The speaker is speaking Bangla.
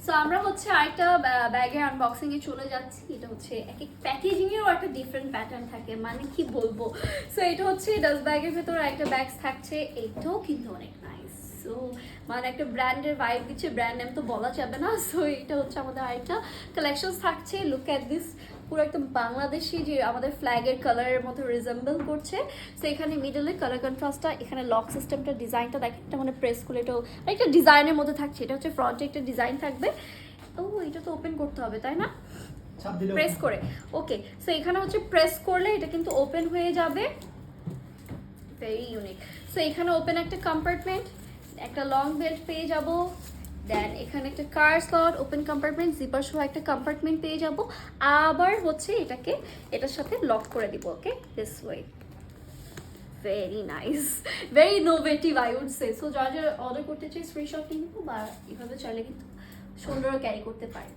সো আমরা হচ্ছে আরেকটা ব্যাগের আনবক্সিং এ চলে যাচ্ছি। এটা হচ্ছে এক এক প্যাকেজিং এরও একটা ডিফারেন্ট প্যাটার্ন থাকে, মানে কি বলবো। সো এটা হচ্ছে ডাস্ট ব্যাগের ভেতরে একটা ব্যাগ থাকছে, এটাও কিন্তু অনেক নাইস। সো মানে একটা ব্র্যান্ডের ভাইব দিচ্ছে, ব্র্যান্ড নেম তো বলা যাবে না। সো এটা হচ্ছে আমাদের আরেকটা কালেকশন থাকছে। লুক অ্যাট দিস, পুরো একদম বাংলাদেশি যে আমাদের ফ্ল্যাগের কালারের মতো রিজেম্বল করছে। সো এখানে মিডলে কালার কন্ট্রাস্টটা, এখানে লক সিস্টেমটা, ডিজাইনটা দেখেন, এটা মানে প্রেস করলে এটাও একটা ডিজাইনের মধ্যে থাকছে। এটা হচ্ছে ফ্রন্টে একটা ডিজাইন থাকবে। ও এটা তো ওপেন করতে হবে তাই না, প্রেস করে। ওকে, সো এখানে হচ্ছে প্রেস করলে এটা কিন্তু ওপেন হয়ে যাবে, ভেরি ইউনিক। সো এখানে ওপেন একটা কম্পার্টমেন্ট, একটা লং বেল্ট পেয়ে যাব। দেন এখানে একটা কার স্লট, ওপেন কম্পার্টমেন্ট, জিপার সহ একটা কম্পার্টমেন্ট পেয়ে যাব। আবার হচ্ছে এটাকে এটার সাথে লক করে দিব। Okay, this way, very nice, very innovative I would say. So যারা যারা অর্ডার করতে চাই স্ক্রিনশট নিয়ে নিবো, বা এভাবে চাইলে কিন্তু সুন্দর ক্যারি করতে পারে।